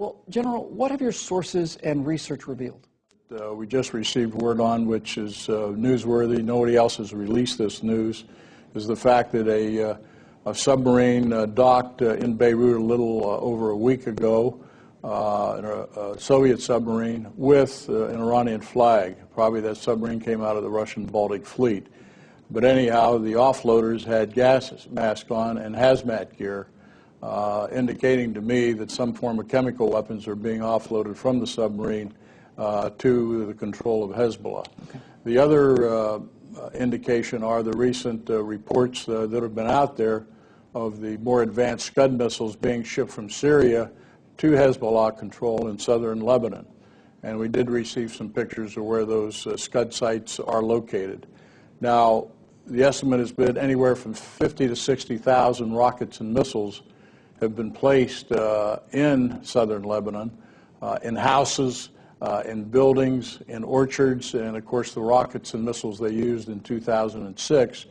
Well, General, what have your sources and research revealed? We just received word on, which is newsworthy, nobody else has released this news, is the fact that a submarine docked in Beirut a little over a week ago, a Soviet submarine with an Iranian flag. Probably that submarine came out of the Russian Baltic Fleet. But anyhow, the offloaders had gas masks on and hazmat gear, indicating to me that some form of chemical weapons are being offloaded from the submarine to the control of Hezbollah. Okay. The other indication are the recent reports that have been out there of the more advanced Scud missiles being shipped from Syria to Hezbollah control in southern Lebanon. And we did receive some pictures of where those Scud sites are located. Now, the estimate has been anywhere from 50 to 60,000 rockets and missiles have been placed in southern Lebanon, in houses, in buildings, in orchards, and of course the rockets and missiles they used in 2006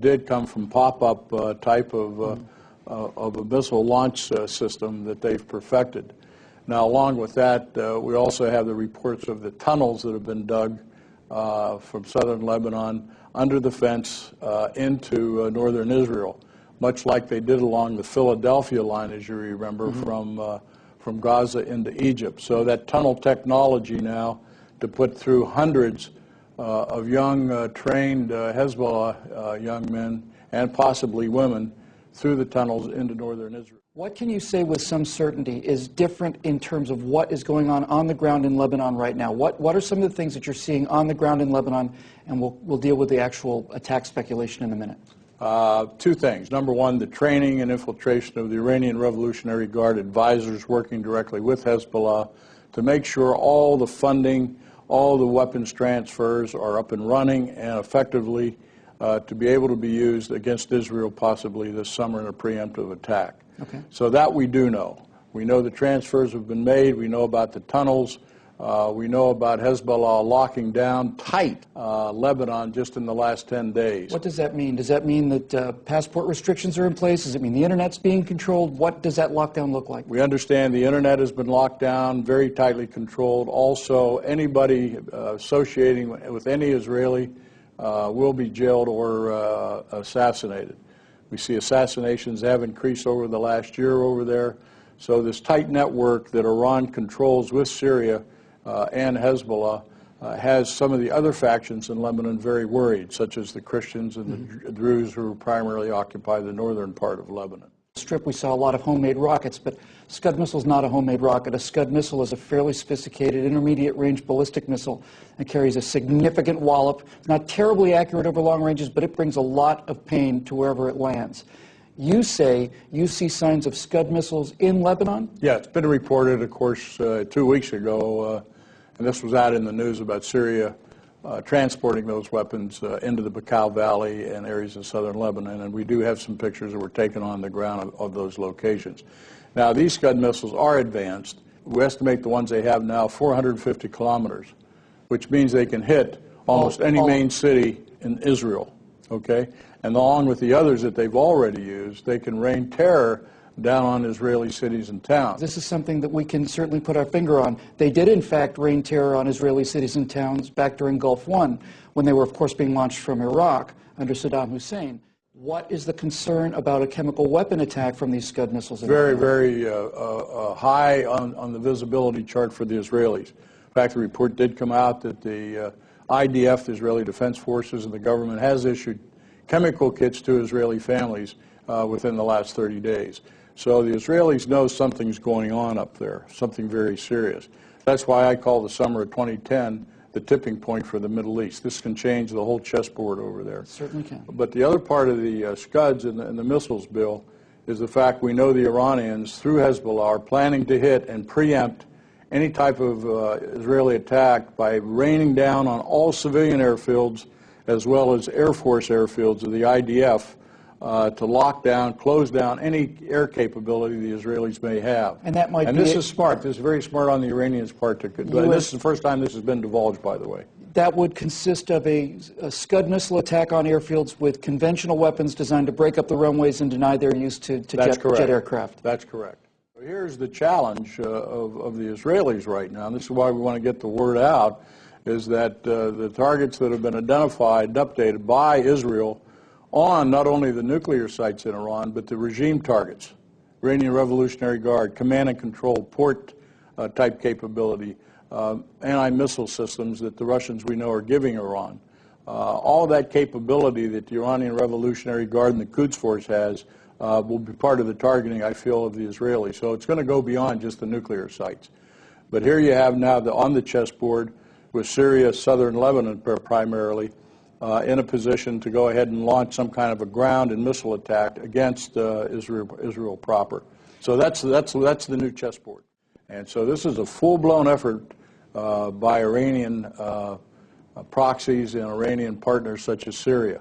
did come from pop-up type of a missile launch system that they've perfected. Now, along with that, we also have the reports of the tunnels that have been dug from southern Lebanon under the fence into northern Israel, much like they did along the Philadelphia line, as you remember, from Gaza into Egypt. So that tunnel technology now to put through hundreds of young, trained Hezbollah young men and possibly women through the tunnels into northern Israel. What can you say with some certainty is different in terms of what is going on the ground in Lebanon right now? What are some of the things that you're seeing on the ground in Lebanon? And we'll deal with the actual attack speculation in a minute. Two things. Number one, the training and infiltration of the Iranian Revolutionary Guard advisors working directly with Hezbollah to make sure all the funding, all the weapons transfers are up and running and effectively to be able to be used against Israel possibly this summer in a preemptive attack. Okay. So that we do know. We know the transfers have been made. We know about the tunnels. We know about Hezbollah locking down tight Lebanon just in the last 10 days. What does that mean? Does that mean that passport restrictions are in place? Does it mean the Internet's being controlled? What does that lockdown look like? We understand the Internet has been locked down, very tightly controlled. Also, anybody associating with any Israeli will be jailed or assassinated. We see assassinations have increased over the last year over there. So this tight network that Iran controls with Syria and Hezbollah has some of the other factions in Lebanon very worried, such as the Christians and the Druze who primarily occupy the northern part of Lebanon. Strip, we saw a lot of homemade rockets, but Scud missile is not a homemade rocket. A Scud missile is a fairly sophisticated intermediate-range ballistic missile and carries a significant wallop. It's not terribly accurate over long ranges, but it brings a lot of pain to wherever it lands. You say you see signs of Scud missiles in Lebanon? Yeah, it's been reported, of course, 2 weeks ago, and this was out in the news about Syria transporting those weapons into the Bekaa Valley and areas of southern Lebanon, and we do have some pictures that were taken on the ground of those locations. Now, these Scud missiles are advanced. We estimate the ones they have now 450 kilometers, which means they can hit almost any main city in Israel, okay? And along with the others that they've already used, they can rain terror down on Israeli cities and towns. This is something that we can certainly put our finger on. They did, in fact, rain terror on Israeli cities and towns back during Gulf War, when they were, of course, being launched from Iraq under Saddam Hussein. What is the concern about a chemical weapon attack from these Scud missiles? Very, very high on the visibility chart for the Israelis. In fact, the report did come out that the IDF, the Israeli Defense Forces, and the government has issued chemical kits to Israeli families within the last 30 days. So the Israelis know something's going on up there, something very serious. That's why I call the summer of 2010 the tipping point for the Middle East. This can change the whole chessboard over there. It certainly can. But the other part of the Scuds and the missiles bill is the fact we know the Iranians, through Hezbollah, are planning to hit and preempt any type of Israeli attack by raining down on all civilian airfields as well as Air Force airfields of the IDF to lock down, close down any air capability the Israelis may have. And that might be this is smart. This is very smart on the Iranians' part. This is the first time this has been divulged, by the way. That would consist of a Scud missile attack on airfields with conventional weapons designed to break up the runways and deny their use to jet aircraft. That's correct. Here's the challenge of the Israelis right now, and this is why we want to get the word out, is that the targets that have been identified and updated by Israel on not only the nuclear sites in Iran, but the regime targets, Iranian Revolutionary Guard, command and control, port type capability, anti-missile systems that the Russians we know are giving Iran. All of that capability that the Iranian Revolutionary Guard and the Quds Force has will be part of the targeting, I feel, of the Israelis. So it's going to go beyond just the nuclear sites. But here you have now on the chessboard with Syria, southern Lebanon primarily, in a position to go ahead and launch some kind of a ground and missile attack against Israel proper. So that's the new chessboard. And so this is a full-blown effort by Iranian proxies and Iranian partners such as Syria.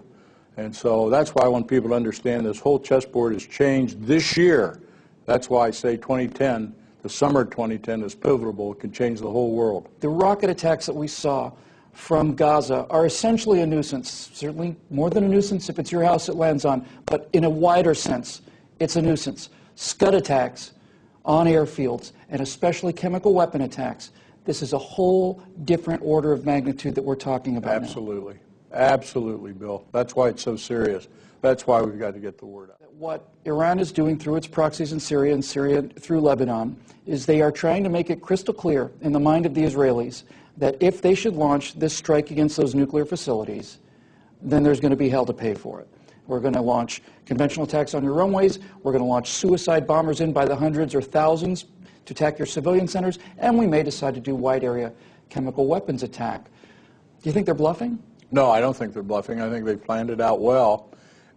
And so that's why I want people to understand this whole chessboard has changed this year. That's why I say 2010, the summer 2010 is pivotal. It can change the whole world. The rocket attacks that we saw from Gaza are essentially a nuisance, certainly more than a nuisance if it's your house it lands on, but in a wider sense, it's a nuisance. Scud attacks on airfields, and especially chemical weapon attacks, this is a whole different order of magnitude that we're talking about Absolutely. Now. Absolutely, Bill. That's why it's so serious. That's why we've got to get the word out. What Iran is doing through its proxies in Syria and Syria through Lebanon is they are trying to make it crystal clear in the mind of the Israelis that if they should launch this strike against those nuclear facilities, then there's going to be hell to pay for it. We're going to launch conventional attacks on your runways. We're going to launch suicide bombers in by the hundreds or thousands to attack your civilian centers, and we may decide to do wide-area chemical weapons attack. Do you think they're bluffing? No, I don't think they're bluffing. I think they planned it out well,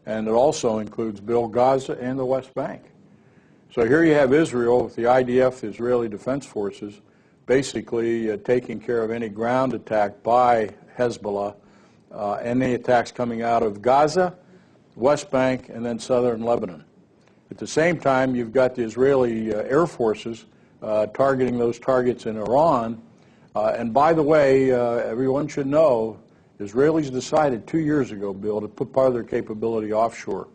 and it also includes, Bill, Gaza and the West Bank. So here you have Israel with the IDF, the Israeli Defense Forces, basically taking care of any ground attack by Hezbollah, any attacks coming out of Gaza, West Bank, and then southern Lebanon. At the same time, you've got the Israeli Air Forces targeting those targets in Iran. And by the way, everyone should know, Israelis decided 2 years ago, Bill, to put part of their capability offshore.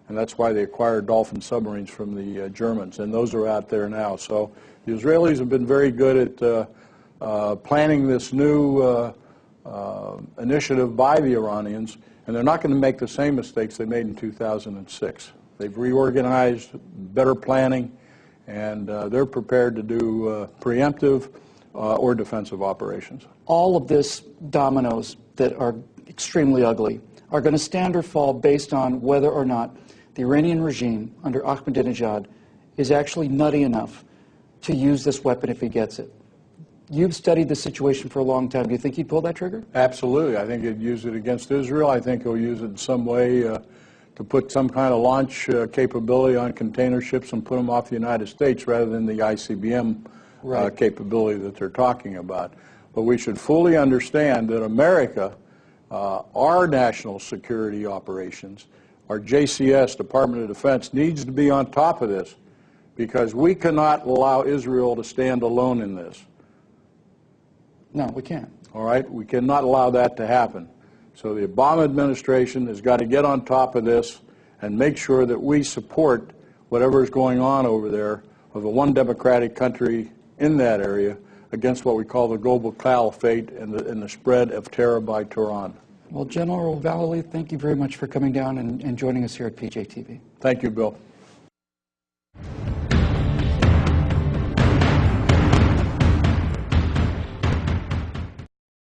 And that's why they acquired Dolphin submarines from the Germans. And those are out there now. So the Israelis have been very good at planning this new initiative by the Iranians. And they're not going to make the same mistakes they made in 2006. They've reorganized, better planning, and they're prepared to do preemptive or defensive operations. All of this dominoes that are extremely ugly are going to stand or fall based on whether or not the Iranian regime under Ahmadinejad is actually nutty enough to use this weapon if he gets it. You've studied the situation for a long time. Do you think he'd pull that trigger? Absolutely. I think he'd use it against Israel. I think he'll use it in some way to put some kind of launch capability on container ships and put them off the United States rather than the ICBM capability that they're talking about. But we should fully understand that America, our national security operations, our JCS, Department of Defense, needs to be on top of this because we cannot allow Israel to stand alone in this. No, we can't. All right? We cannot allow that to happen. So the Obama administration has got to get on top of this and make sure that we support whatever is going on over there of the one democratic country in that area against what we call the global caliphate and the spread of terror by Tehran. Well, General Vallely, thank you very much for coming down and joining us here at PJTV. Thank you, Bill.